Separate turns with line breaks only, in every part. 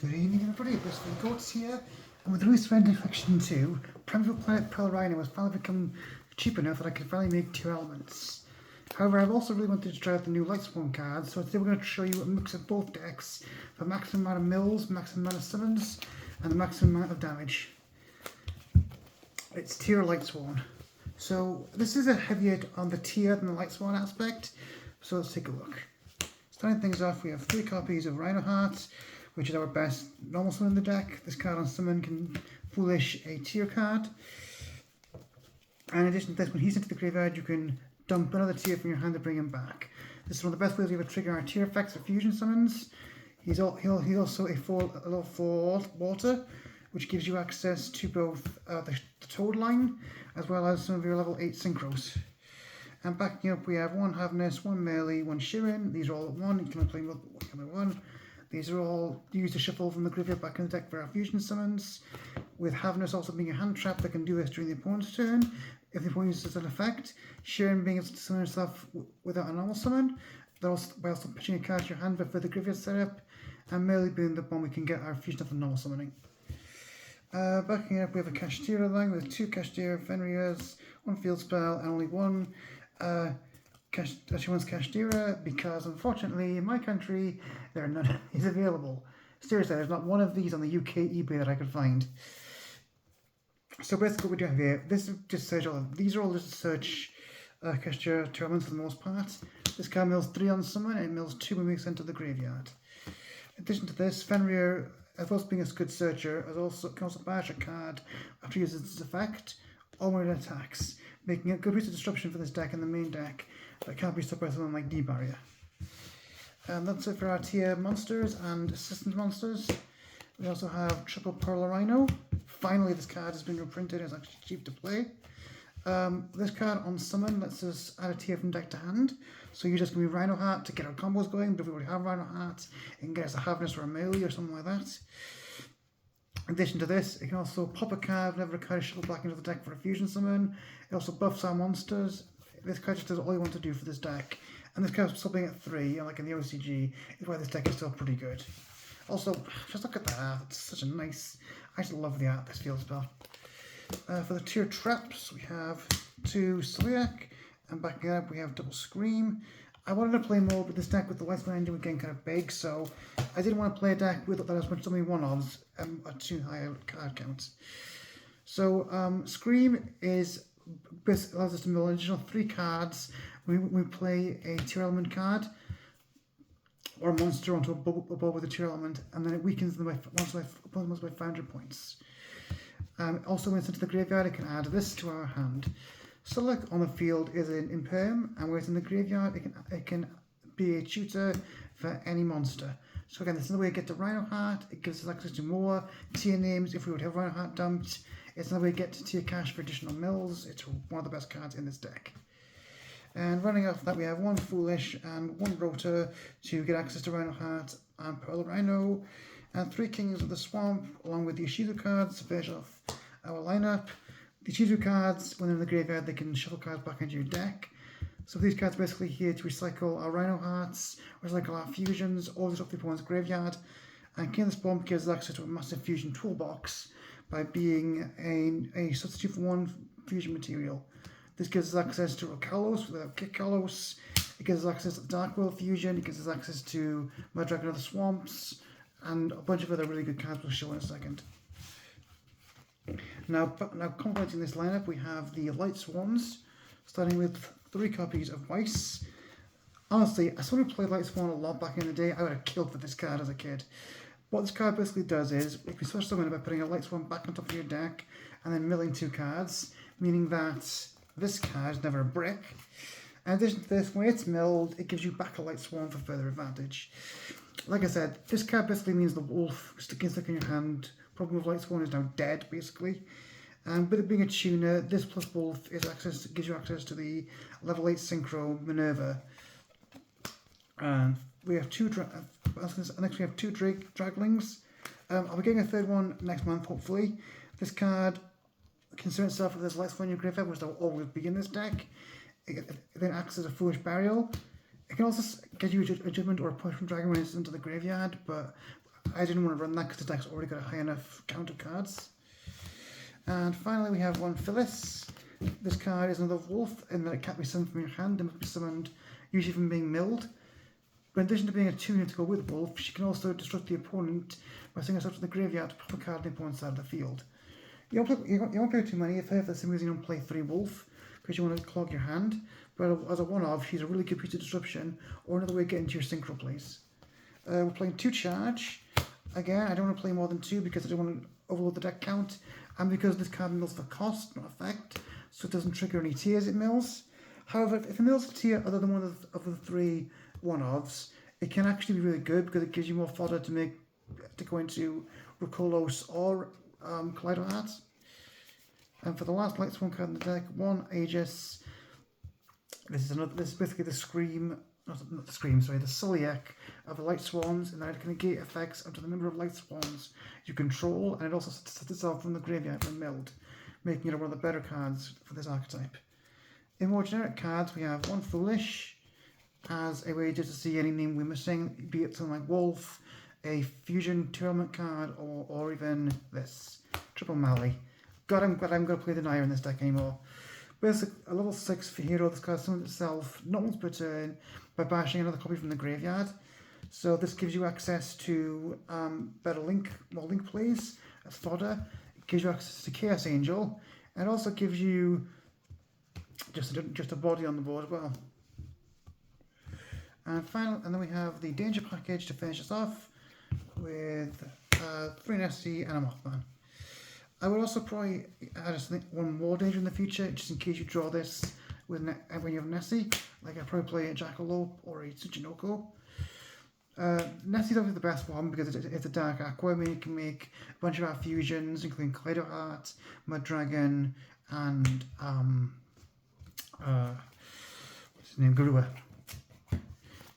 Good evening everybody, Bristol Goats here, and with the release of Ending Faction 2, Primitive Planet Perlarino has finally become cheap enough that I can finally make Tearlaments. However, I've also really wanted to try out the new lightsworn cards, so today we're going to show you a mix of both decks for maximum amount of mills, maximum amount of summons, and the maximum amount of damage. It's tear-lightsworn. So this is a heavier on the tear than the lightsworn aspect, so let's take a look. Starting things off, we have 3 copies of Rhino Heart, which is our best normal summon in the deck. This card on summon can foolish a tier card. And in addition to this, when he's into the graveyard, you can dump another tier from your hand to bring him back. This is one of the best ways we ever trigger our tier effects for fusion summons. He's also a level 4 water, which gives you access to both the Toad line, as well as some of your level 8 synchros. And backing up, we have 1 Havness, 1 Melee, 1 Shirin. These are all at 1. You can play one. These are all used to shuffle from the graveyard back in the deck for our fusion summons, with Havness also being a hand trap that can do this during the opponent's turn, if the opponent uses an effect. Shirin being able to summon herself without a normal summon, by also pitching a card to your hand for the graveyard setup, and Melee being the one we can get our fusion of the normal summoning. Backing up, we have a Kashtira line with 2 Kashtira Fenriers, 1 field spell, and only 1 one's Kashtira, because unfortunately in my country there are none of these available. Seriously, there's not one of these on the UK eBay that I could find. So basically what we do have here, this is just search all of these are all just search Kashtira Tearlaments for the most part. This card mills 3 on summon and it mills 2 when we send to the graveyard. In addition to this, Fenrir, as well as being a good searcher, can also banish a card after he uses its effect or when it attacks, making it a good piece of disruption for this deck in the main deck that can't be stopped by something like D-Barrier. And that's it for our tier monsters and assistant monsters. We also have triple perlarino. Finally, this card has been reprinted. It's actually cheap to play. This card on summon lets us add a tier from deck to hand. So you're just going to be Rhino Heart to get our combos going, but if we already have Rhino Heart, it can get us a Havness or a Melee or something like that. In addition to this, it can also pop a card whenever a card is shuffled back into the deck for a fusion summon. It also buffs our monsters. This card just does all you want to do for this deck. And this card's still being at 3, like in the OCG, is why this deck is still pretty good. Also, just look at that art, it's such a nice, I just love the art this field spell. For the tier traps, we have 2 Celiac, and backing up we have double Scream. I wanted to play more with this deck with the Lightsworn engine getting kind of big, so I didn't want to play a deck with that has much only 1-offs at too high a card count. So Scream allows us to mill an additional 3 cards when we play a Tearlament card or a monster onto a ball with a Tearlament, and then it weakens them by 500 points. Also, when it's into the graveyard, it can add this to our hand. Select on the field is an imperm, and when it's in the graveyard, it can be a tutor for any monster. So again, this is the way to get to Rhino Heart. It gives us access to more tier names if we would have Rhino Heart dumped. It's another way to get to tier cash for additional mills. It's one of the best cards in this deck. And running off that, we have 1 Foolish and 1 Rotor to get access to Rhino Heart and Perlarino, and 3 Kings of the Swamp, along with the Ishizu cards to finish off our lineup. The Ishizu cards, when they're in the graveyard, they can shuffle cards back into your deck. So these cards are basically here to recycle our Rhino Hearts, recycle our fusions, or disrupt the opponent's graveyard. And King of the Swamp gives us access to a massive fusion toolbox by being a substitute for 1 fusion material. This gives us access to Kalos without Kick Kalos. It gives us access to the Dark World fusion. It gives us access to Mud Dragon of the Swamps, and a bunch of other really good cards we'll show in a second. Now complementing this lineup, we have the lightsworns, starting with 3 copies of Weiss. Honestly, as someone who played lightsworn a lot back in the day, I would have killed for this card as a kid. What this card basically does is, if you switch summon by putting a lightsworn back on top of your deck, and then milling 2 cards, meaning that this card is never a brick. In addition to this, when it's milled, it gives you back a lightsworn for further advantage. Like I said, this card basically means the wolf sticking in your hand. Problem with lightsworn is now dead, basically. And with it being a tuner, this plus wolf gives you access to the level 8 synchro Minerva. And we have 2 next we have 2 Draglings. I'll be getting a 3rd one next month, hopefully. This card concerns itself with this lightsworn in your graveyard, which will always be in this deck. It then acts as a foolish burial. It can also get you a judgment or a push from Dragon when it's into the graveyard, but I didn't want to run that because the deck's already got a high enough count of cards. And finally we have one Phyllis. This card is another wolf in that it can't be summoned from your hand, it must be summoned usually from being milled. But in addition to being a 2-unit to go with wolf, she can also disrupt the opponent by sending herself to the graveyard to pop a card on the opponent's side of the field. You won't play too many if for some reason you don't play 3 wolf because you want to clog your hand. But as a one-off, she's a really good piece of disruption or another way to get into your synchro plays. We're playing 2 charge. Again, I don't want to play more than 2 because I don't want to overload the deck count, and because this card mills for cost, not effect, so it doesn't trigger any tiers it mills. However, if it mills a tier other than one of the 3 one-offs, it can actually be really good because it gives you more fodder to go into Rukolos or Kaleido Heart. And for the last lightsworn card in the deck, 1 Aegis. This is basically the Scream, not the Scream, sorry, the Sulliek of the lightsworns, and that it can negate effects up to the number of lightsworns you control, and it also sets itself from the graveyard when milled, making it one of the better cards for this archetype. In more generic cards, we have 1 Foolish as a way just to see any name we're missing, be it something like Wolf, a Fusion Tearlament card, or even this, Triple Mally. God, I'm glad I'm going to play Denier in this deck anymore. Basically, a level 6 for hero, this card summons itself not once per turn by bashing another copy from the graveyard. So this gives you access to more link plays as fodder. It gives you access to Chaos Angel, and it also gives you just a body on the board as well. And then we have the Danger package to finish us off with 3 Nessie and a Mothman. I would also probably add 1 more Danger in the future, just in case you draw this when you have Nessie. Like I'd probably play a Jackalope or a Tsuchinoko. Nessie's obviously the best one because it's a dark aqua. I mean, it can make a bunch of our fusions, including Kaleido Heart, Mud Dragon, and what's his name, Garua.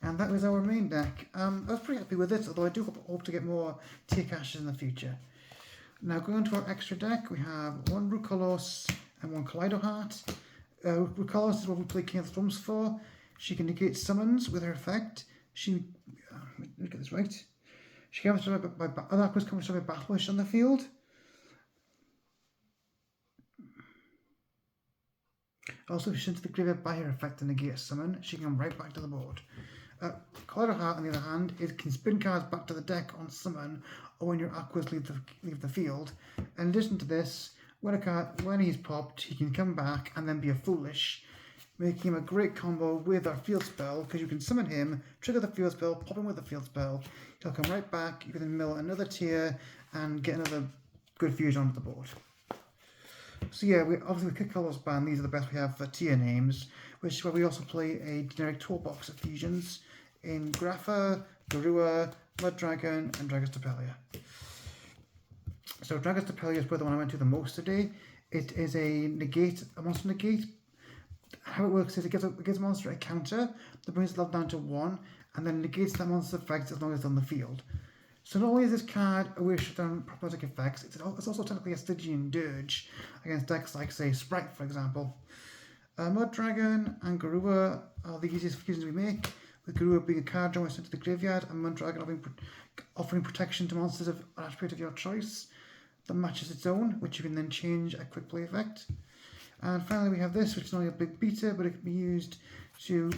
And that was our main deck. I was pretty happy with it, although I do hope to get more tier caches in the future. Now going to our extra deck, we have 1 Rukolos and 1 Kaleido Heart. Rukolos is what we play King of the Drums for. She can negate summons with her effect. Let me get this right. She can have other aquas come from a battleish on the field. Also, if she's into the graveyard by her effect to negate a summon, she can come right back to the board. Kaleido Heart, on the other hand, it can spin cards back to the deck on summon or when your aquas leave the field. In addition to this, when he's popped, he can come back and then be a Foolish, making him a great combo with our field spell, because you can summon him, trigger the field spell, pop him with the field spell, he'll come right back, you can then mill another tier and get another good fusion onto the board. So yeah, obviously with Kikolos Band, these are the best we have for tier names, which is where we also play a generic toolbox of fusions in Grapha, Garua, Mud Dragon, and Dragon's Tapelia. So Dragon's Tapelia is the one I went to the most today. It is a monster negate. How it works is it gives a monster a counter that brings its level down to 1, and then negates that monster's effects as long as it's on the field. So not only is this card a way to shut down problematic effects, it's also technically a Stygian Dirge against decks like, say, Sprite, for example. Mud Dragon and Garua are the easiest fusions we make, with Garua being a card drawn sent to the graveyard, and Mud Dragon offering protection to monsters of an attribute of your choice that matches its own, which you can then change a quick play effect. And finally we have this, which is only a big beta, but it can be used to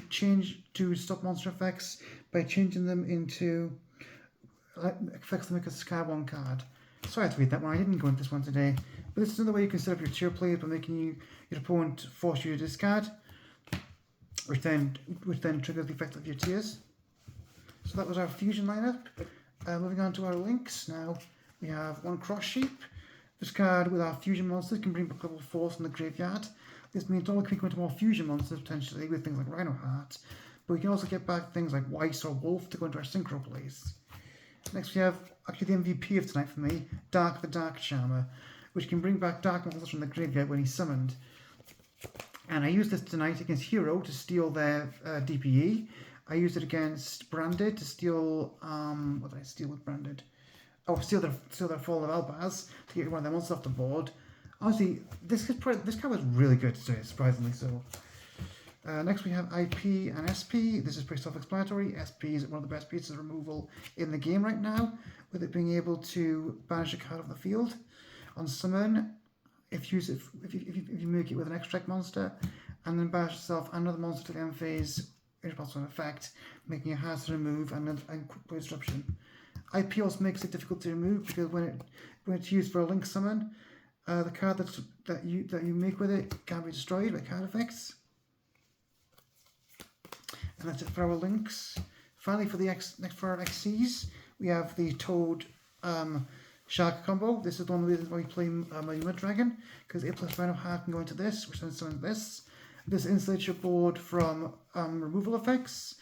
stop monster effects by changing them into effects that make a card 1 card. Sorry to read that one, I didn't go into this one today, but this is another way you can set up your tier plays by making your opponent force you to discard, which then triggers the effect of your tiers. So that was our fusion lineup. Moving on to our links now, we have 1 Cross Sheep. This card with our fusion monsters can bring back level 4 from the graveyard. This means not only can we go into more fusion monsters potentially with things like Rhino Heart, but we can also get back things like Weiss or Wolf to go into our synchro plays. Next we have actually the MVP of tonight for me, Dark the Dark Charmer, which can bring back dark monsters from the graveyard when he's summoned. And I used this tonight against Hero to steal their DPE. I used it against Branded to steal, what did I steal with Branded? Oh, steal their Fall of Elbaz to get one of their monsters off the board. Honestly, this card was really good today, surprisingly so. Next we have IP and SP. This is pretty self-explanatory. SP is one of the best pieces of removal in the game right now, with it being able to banish a card off the field on summon. If you make it with an extract monster, and then banish yourself another monster to the end phase, in response to an effect, making it hard to remove and quick play disruption. IP also makes it difficult to remove because when it's used for a link summon, the card that you make with it can be destroyed by card effects. And that's it for our links. Finally, for for our XCs, we have the Toad Shark combo. This is the one reason why we play Mud Dragon, because 8+ Rhino Heart can go into this, which then summons this. This insulates your board from removal effects.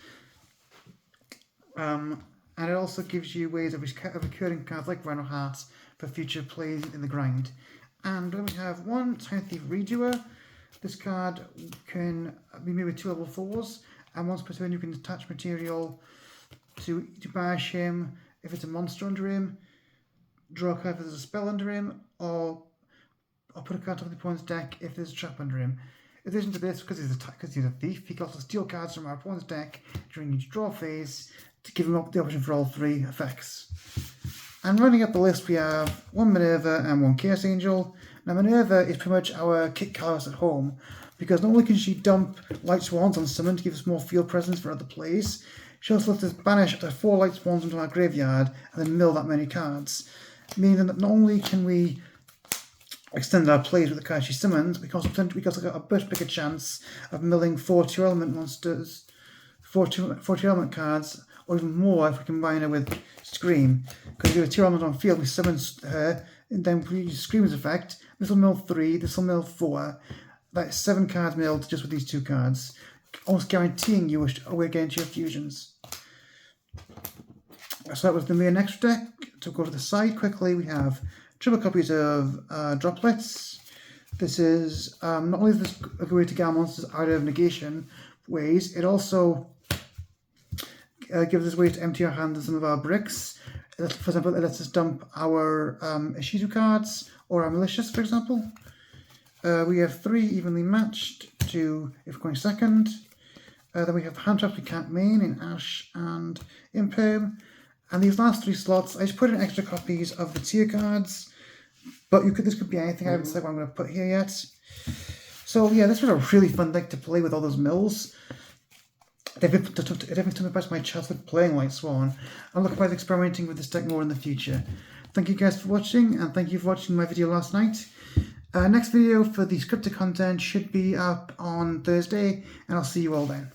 And it also gives you ways of recurring cards like Rhino Heart for future plays in the grind. And then we have one Time Thief Redoer. This card can be made with 2 level 4s, and once per turn you can attach material to banish him if it's a monster under him, draw a card if there's a spell under him, or put a card on the opponent's deck if there's a trap under him. In addition to this, because he's a thief, he can also steal cards from our opponent's deck during each draw phase to give him the option for all 3 effects. And running up the list, we have 1 Minerva and 1 Chaos Angel. Now Minerva is pretty much our Kit Kalos at home, because not only can she dump lightsworns on summon to give us more field presence for other plays, she also lets us banish up to 4 lightsworns into our graveyard and then mill that many cards. Meaning that not only can we extend our plays with the cards she summons, we can also get a much bigger chance of milling 4 Tearlament monsters, 4 Tearlament cards, or even more if we combine her with Scream. Because if we have a Tearlament on field, we summon her, and then we use Scream's effect. This will mill 3, this will mill 4. That's 7 cards milled just with these 2 cards, almost guaranteeing you a way against your fusions. So that was the main extra deck. To go to the side quickly, we have triple copies of Droplets. This is not only is this a good way to get monsters out of negation ways, it also gives us ways to empty our hand of some of our bricks. For example, it lets us dump our Ishizu cards or our Malicious, for example. We have 3 evenly matched to if we're going second. Then we have hand traps we can't main in Ash and Imperm. And these last 3 slots, I just put in extra copies of the tier cards, but this could be anything. I haven't decided what I'm going to put here yet. So yeah, this was a really fun deck to play with all those mills. It definitely took me back to my childhood playing Lightsworn. I'm looking forward to experimenting with this deck more in the future. Thank you guys for watching, and thank you for watching my video last night. Next video for the scripted content should be up on Thursday, and I'll see you all then.